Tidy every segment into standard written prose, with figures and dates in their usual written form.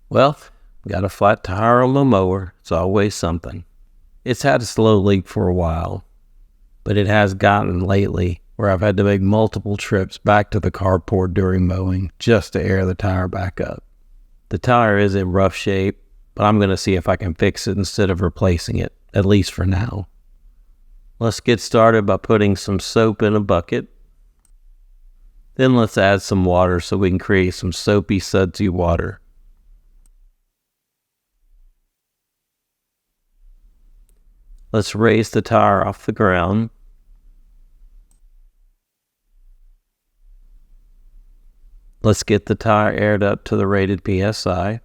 Well, got a flat tire on my mower. It's always something. It's had a slow leak for a while, but it has gotten lately where I've had to make multiple trips back to the carport during mowing just to air the tire back up. The tire is in rough shape, but I'm going to see if I can fix it instead of replacing it, at least for now. Let's get started by putting some soap in a bucket. Then let's add some water so we can create some soapy, sudsy water. Let's raise the tire off the ground. Let's get the tire aired up to the rated PSI.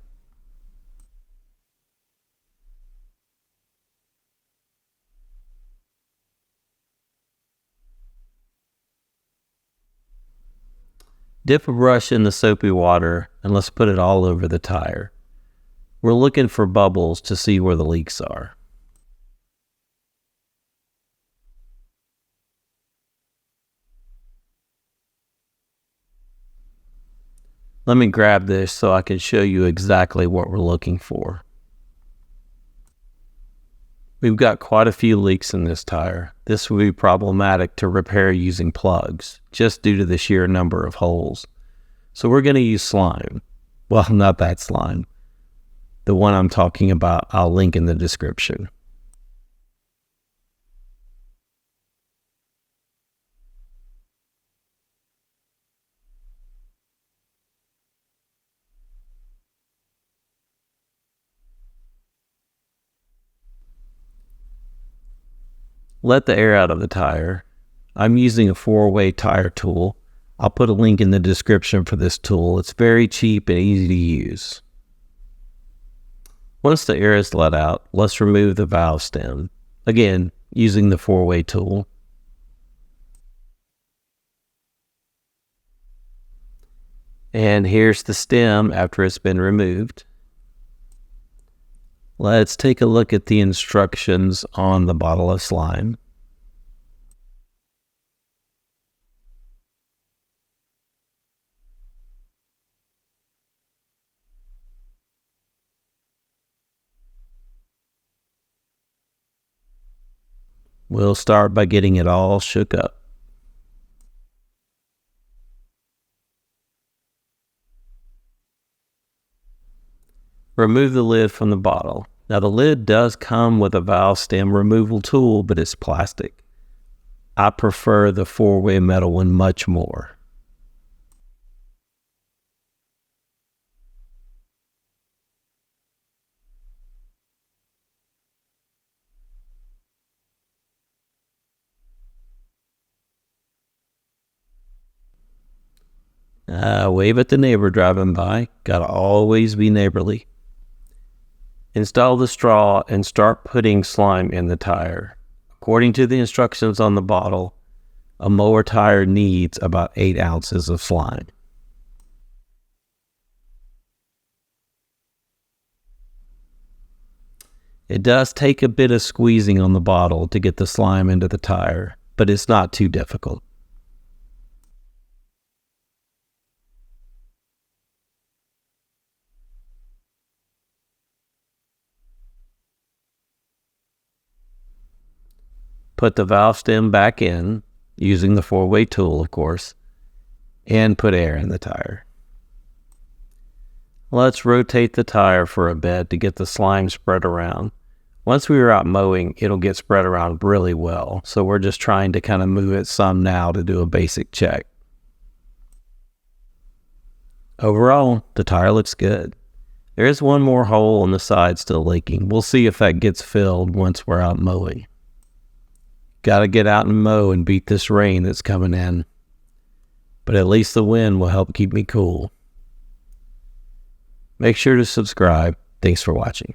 Dip a brush in the soapy water and let's put it all over the tire. We're looking for bubbles to see where the leaks are. Let me grab this so I can show you exactly what we're looking for. We've got quite a few leaks in this tire. This will be problematic to repair using plugs, just due to the sheer number of holes. So we're going to use slime. Well, not that slime. The one I'm talking about, I'll link in the description. Let the air out of the tire. I'm using a 4-way tire tool. I'll put a link in the description for this tool. It's very cheap and easy to use. Once the air is let out, let's remove the valve stem. Again, using the 4-way tool. And here's the stem after it's been removed. Let's take a look at the instructions on the bottle of slime. We'll start by getting it all shook up. Remove the lid from the bottle. Now the lid does come with a valve stem removal tool, but it's plastic. I prefer the 4-way metal one much more. Wave at the neighbor driving by. Gotta always be neighborly. Install the straw and start putting slime in the tire. According to the instructions on the bottle, a mower tire needs about 8 ounces of slime. It does take a bit of squeezing on the bottle to get the slime into the tire, but it's not too difficult. Put the valve stem back in, using the 4-way tool, of course, and put air in the tire. Let's rotate the tire for a bit to get the slime spread around. Once we are out mowing, it'll get spread around really well, so we're just trying to kind of move it some now to do a basic check. Overall, the tire looks good. There is one more hole on the side still leaking. We'll see if that gets filled once we're out mowing. Gotta get out and mow and beat this rain that's coming in. But at least the wind will help keep me cool. Make sure to subscribe. Thanks for watching.